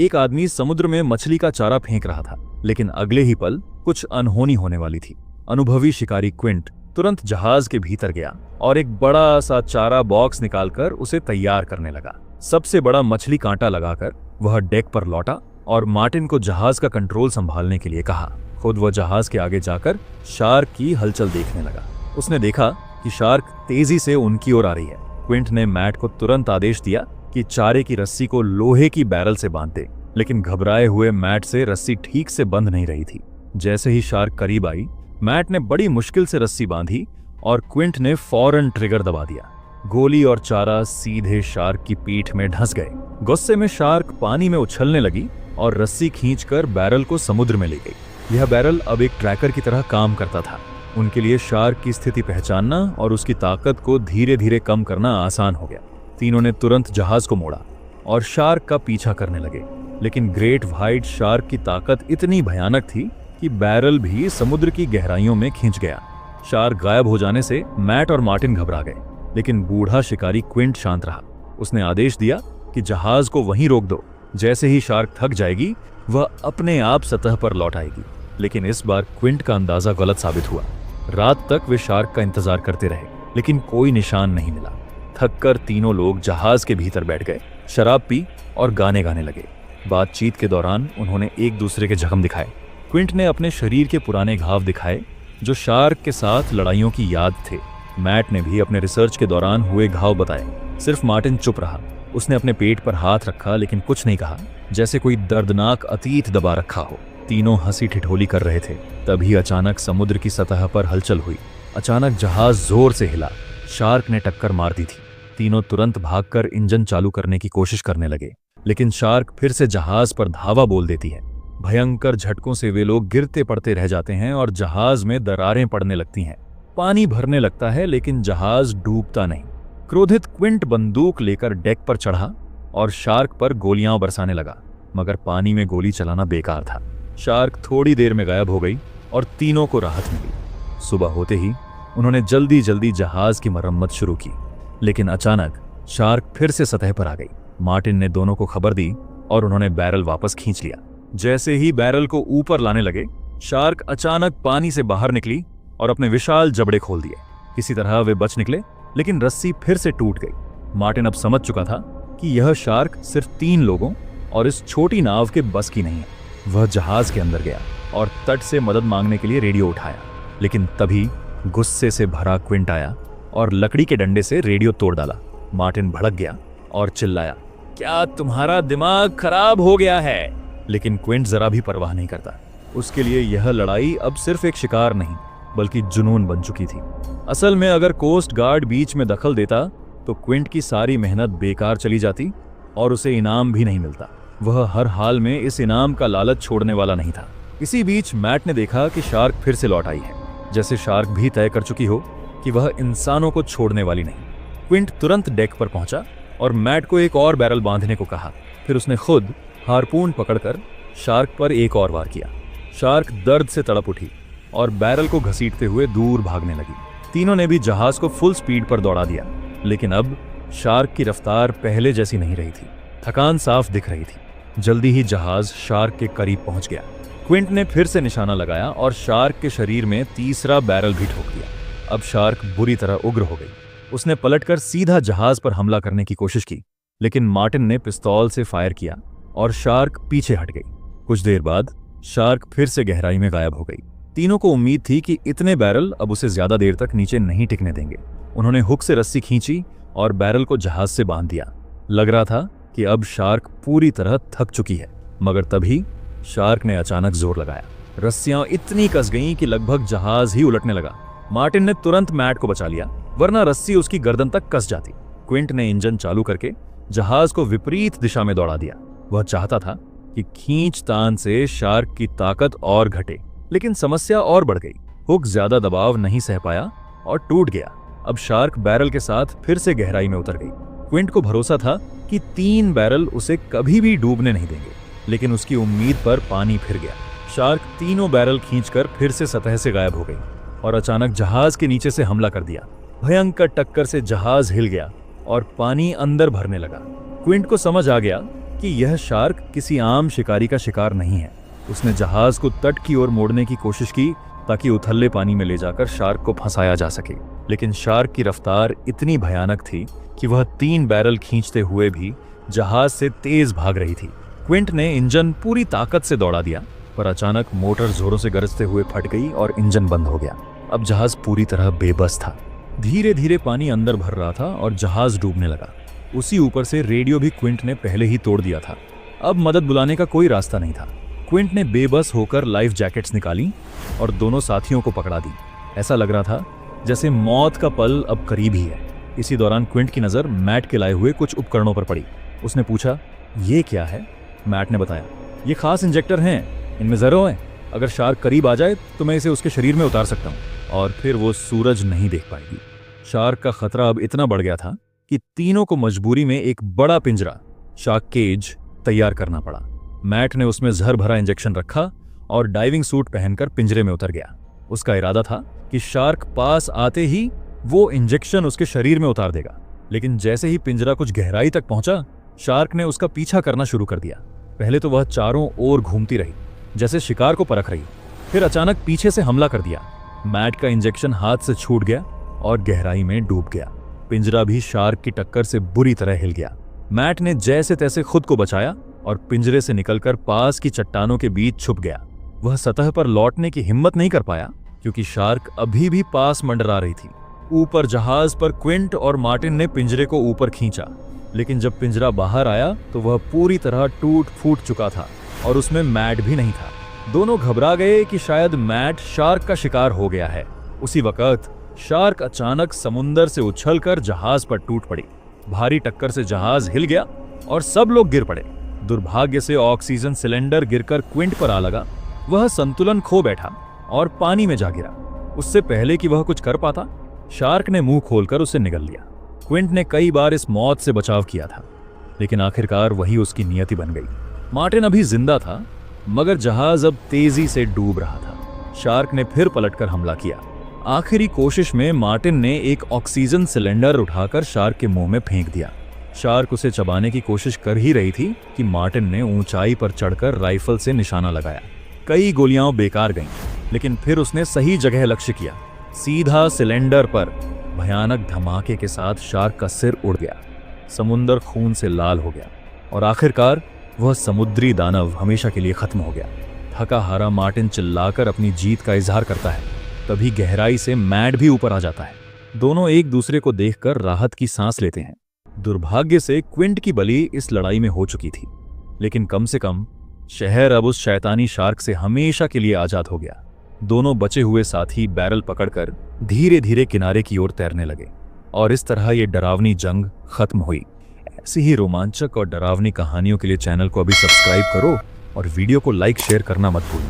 एक आदमी समुद्र में मछली का चारा फेंक रहा था, लेकिन अगले ही पल कुछ अनहोनी होने वाली थी। अनुभवी शिकारी क्विंट तुरंत जहाज के भीतर गया और एक बड़ा सा चारा बॉक्स निकालकर उसे तैयार करने लगा। सबसे बड़ा मछली कांटा लगाकर वह डेक पर लौटा और मार्टिन को जहाज का कंट्रोल संभालने के लिए कहा। खुद वह जहाज के आगे जाकर शार्क की हलचल देखने लगा। उसने देखा कि शार्क तेजी से उनकी ओर आ रही है। क्विंट ने मैट को तुरंत आदेश दिया कि चारे की रस्सी को लोहे की बैरल से बांध दे, लेकिन घबराए हुए मैट से रस्सी ठीक से बंध नहीं रही थी। जैसे ही शार्क करीब आई, मैट ने बड़ी मुश्किल से रस्सी बांधी और क्विंट ने फौरन ट्रिगर दबा दिया। गोली और चारा सीधे शार्क की पीठ में धंस गए। गुस्से में शार्क पानी में उछलने लगी और रस्सी खींचकर बैरल को समुद्र में ले गई। यह बैरल अब एक ट्रैकर की तरह काम करता था। उनके लिए शार्क की स्थिति पहचानना और उसकी ताकत को धीरे धीरे कम करना आसान हो गया। तीनों ने तुरंत जहाज को मोड़ा और शार्क का पीछा करने लगे, लेकिन ग्रेट व्हाइट शार्क की ताकत इतनी भयानक थी कि बैरल भी समुद्र की गहराइयों में खिंच गया। शार्क गायब हो जाने से मैट और मार्टिन घबरा गए, लेकिन बूढ़ा शिकारी क्विंट शांत रहा। उसने आदेश दिया कि जहाज को वहीं रोक दो। जैसे ही शार्क थक जाएगी, वह अपने आप सतह पर लौट आएगी। लेकिन इस बार क्विंट का अंदाजा गलत साबित हुआ। रात तक वे शार्क का इंतजार करते रहे, लेकिन कोई निशान नहीं मिला। थककर तीनों लोग जहाज के भीतर बैठ गए, शराब पी और गाने गाने लगे। बातचीत के दौरान उन्होंने एक दूसरे के जख्म दिखाए। क्विंट ने अपने शरीर के पुराने घाव दिखाए जो शार्क के साथ लड़ाइयों की याद थे। मैट ने भी अपने रिसर्च के दौरान हुए घाव बताए। सिर्फ मार्टिन चुप रहा। उसने अपने पेट पर हाथ रखा, लेकिन कुछ नहीं कहा, जैसे कोई दर्दनाक अतीत दबा रखा हो। तीनों हंसी ठिठोली कर रहे थे। तभी अचानक समुद्र की सतह पर हलचल हुई। अचानक जहाज जोर से हिला। शार्क ने टक्कर मार दी थी। तीनों तुरंत भागकर इंजन चालू करने की कोशिश करने लगे, लेकिन शार्क फिर से जहाज पर धावा बोल देती है। भयंकर झटकों से वे लोग गिरते पड़ते रह जाते हैं और जहाज में दरारें पड़ने लगती हैं। पानी भरने लगता है, लेकिन जहाज डूबता नहीं। क्रोधित क्विंट बंदूक लेकर डेक पर चढ़ा और शार्क पर गोलियां बरसाने लगा, मगर पानी में गोली चलाना बेकार था। शार्क थोड़ी देर में गायब हो गई और तीनों को राहत मिली। सुबह होते ही उन्होंने जल्दी जल्दी जहाज की मरम्मत शुरू की, लेकिन अचानक शार्क फिर से सतह पर आ गई। मार्टिन ने दोनों को खबर दी और उन्होंने बैरल वापस खींच लिया। जैसे ही बैरल को ऊपर लाने लगे, शार्क अचानक पानी से बाहर निकली और अपने विशाल जबड़े खोल दिए। किसी तरह वे बच निकले, लेकिन रस्सी फिर से टूट गई। मार्टिन अब समझ चुका था कि यह शार्क सिर्फ 3 लोगों और इस छोटी नाव के बस की नहीं है। वह जहाज के अंदर गया और तट से मदद मांगने के लिए रेडियो उठाया, लेकिन तभी गुस्से से भरा क्विंट आया और लकड़ी के डंडे से रेडियो तोड़ डाला। मार्टिन भड़क गया और चिल्लाया, क्या तुम्हारा दिमाग खराब हो गया है? लेकिन क्विंट जरा भी परवाह नहीं करता। उसके लिए यह लड़ाई अब सिर्फ एक शिकार नहीं, बल्कि जुनून बन चुकी थी। असल में अगर कोस्ट गार्ड बीच में दखल देता तो क्विंट की सारी मेहनत बेकार चली जाती और उसे इनाम भी नहीं मिलता। वह हर हाल में इस इनाम का लालच छोड़ने वाला नहीं था। इसी बीच मैट ने देखा कि शार्क फिर से लौट आई है, जैसे शार्क भी तय कर चुकी हो कि वह इंसानों को छोड़ने वाली नहीं। क्विंट तुरंत डेक पर पहुंचा और मैट को एक और बैरल बांधने को कहा। फिर उसने खुद हारपून पकड़कर शार्क पर एक और वार किया। शार्क दर्द से तड़प उठी और बैरल को घसीटते हुए दूर भागने लगी। तीनों ने भी जहाज को फुल स्पीड पर दौड़ा दिया, लेकिन अब शार्क की रफ्तार पहले जैसी नहीं रही थी। थकान साफ दिख रही थी। जल्दी ही जहाज शार्क के करीब पहुंच गया। क्विंट ने फिर से निशाना लगाया और शार्क के शरीर में तीसरा बैरल भी ठोक दिया। अब शार्क बुरी तरह उग्र हो गई। उसने पलटकर सीधा जहाज पर हमला करने की कोशिश की, लेकिन मार्टिन ने पिस्तौल से फायर किया और शार्क पीछे हट गई। कुछ देर बाद शार्क फिर से गहराई में गायब हो गई। तीनों को उम्मीद थी कि इतने बैरल अब उसे ज्यादा देर तक नीचे नहीं टिकने देंगे। उन्होंने हुक से रस्सी खींची और बैरल को जहाज से बांध दिया। लग रहा था कि अब शार्क पूरी तरह थक चुकी है, मगर तभी शार्क ने अचानक जोर लगाया। रस्सियां इतनी कस गईं कि लगभग जहाज ही उलटने लगा। मार्टिन ने तुरंत मैट को बचा लिया, वरना रस्सी उसकी गर्दन तक कस जाती। क्विंट ने इंजन चालू करके जहाज को विपरीत दिशा में दौड़ा दिया। वह चाहता था कि खींचतान से शार्क की ताकत और घटे, लेकिन समस्या और बढ़ गई। हुक ज्यादा दबाव नहीं सह पाया और टूट गया। अब शार्क बैरल के साथ फिर से गहराई में उतर गई। क्विंट को भरोसा था कि 3 बैरल उसे कभी भी डूबने नहीं देंगे, लेकिन उसकी उम्मीद पर पानी फिर गया। शार्क तीनों बैरल खींचकर फिर से सतह से गायब हो गई और अचानक जहाज के नीचे से हमला कर दिया। भयंकर टक्कर से जहाज हिल गया और पानी अंदर भरने लगा। क्विंट को समझ आ गया कि यह शार्क किसी आम शिकारी का शिकार नहीं है। उसने जहाज को तट की ओर मोड़ने की कोशिश की ताकि उथले पानी में ले जाकर शार्क को फंसाया जा सके, लेकिन शार्क की रफ्तार इतनी भयानक थी कि वह 3 बैरल खींचते हुए भी जहाज से तेज भाग रही थी। क्विंट ने इंजन पूरी ताकत से दौड़ा दिया, पर अचानक मोटर जोरों से गरजते हुए फट गई और इंजन बंद हो गया। अब जहाज पूरी तरह बेबस था। धीरे धीरे पानी अंदर भर रहा था और जहाज डूबने लगा। उसी ऊपर से रेडियो भी क्विंट ने पहले ही तोड़ दिया था। अब मदद बुलाने का कोई रास्ता नहीं था। क्विंट ने बेबस होकर लाइफ जैकेट्स निकाली और दोनों साथियों को पकड़ा दी। ऐसा लग रहा था जैसे मौत का पल अब करीब ही है। इसी दौरान क्विंट की नज़र मैट के लाए हुए कुछ उपकरणों पर पड़ी। उसने पूछा, ये क्या है? मैट ने बताया, ये खास इंजेक्टर हैं, इनमें ज़रो है। अगर शार्क करीब आ जाए तो मैं इसे उसके शरीर में उतार सकता हूँ और फिर वो सूरज नहीं देख पाएगी। शार्क का खतरा अब इतना बढ़ गया था कि तीनों को मजबूरी में एक बड़ा पिंजरा, शार्क केज, तैयार करना पड़ा। मैट ने उसमें जहर भरा इंजेक्शन रखा और डाइविंग सूट पहनकर पिंजरे में उतर गया। उसका इरादा था कि शार्क पास आते ही वो इंजेक्शन उसके शरीर में उतार देगा, लेकिन जैसे ही पिंजरा कुछ गहराई तक पहुंचा, शार्क ने उसका पीछा करना शुरू कर दिया। पहले तो वह चारों ओर घूमती रही जैसे शिकार को परख रही, फिर अचानक पीछे से हमला कर दिया। मैट का इंजेक्शन हाथ से छूट गया और गहराई में डूब गया। पिंजरा भी शार्क की टक्कर से बुरी तरह हिल गया। मैट ने जैसे तैसे खुद को बचाया और पिंजरे से निकलकर पास की चट्टानों के बीच छुप गया। वह सतह पर लौटने की हिम्मत नहीं कर पाया क्योंकि शार्क अभी भी पास मंडरा रही थी। ऊपर जहाज पर क्विंट और मार्टिन ने पिंजरे को ऊपर खींचा, लेकिन जब पिंजरा बाहर आया तो वह पूरी तरह टूट फूट चुका था और उसमें मैट भी नहीं था। दोनों घबरा गए कि शायद मैट शार्क का शिकार हो गया है। उसी वक्त शार्क अचानक समुंदर से उछलकर जहाज पर टूट पड़ी। भारी टक्कर से जहाज हिल गया और सब लोग गिर पड़े। दुर्भाग्य से ऑक्सीजन सिलेंडर गिरकर क्विंट पर आ लगा। वह संतुलन खो बैठा और पानी में जा गिरा। उससे पहले कि वह कुछ कर पाता, शार्क ने मुंह खोलकर उसे निगल लिया। क्विंट ने कई बार इस मौत से बचाव किया था, लेकिन आखिरकार वही उसकी नियति बन गई। मार्टिन अभी जिंदा था, मगर जहाज अब तेजी से डूब रहा था। शार्क ने फिर पलटकर हमला किया। आखिरी कोशिश में मार्टिन ने एक ऑक्सीजन सिलेंडर उठाकर शार्क के मुंह में फेंक दिया। शार्क उसे चबाने की कोशिश कर ही रही थी कि मार्टिन ने ऊंचाई पर चढ़कर राइफल से निशाना लगाया। कई गोलियां बेकार गईं, लेकिन फिर उसने सही जगह लक्ष्य किया, सीधा सिलेंडर पर। भयानक धमाके के साथ शार्क का सिर उड़ गया। समुंदर खून से लाल हो गया और आखिरकार वह समुद्री दानव हमेशा के लिए खत्म हो गया। थका हारा मार्टिन चिल्लाकर अपनी जीत का इजहार करता है। तभी गहराई से मैट भी ऊपर आ जाता है। दोनों एक दूसरे को देखकर राहत की सांस लेते हैं। दुर्भाग्य से क्विंट की बलि इस लड़ाई में हो चुकी थी, लेकिन कम से कम शहर अब उस शैतानी शार्क से हमेशा के लिए आजाद हो गया। दोनों बचे हुए साथी बैरल पकड़कर धीरे धीरे किनारे की ओर तैरने लगे और इस तरह ये डरावनी जंग खत्म हुई। ऐसी ही रोमांचक और डरावनी कहानियों के लिए चैनल को अभी सब्सक्राइब करो और वीडियो को लाइक शेयर करना मत भूलना।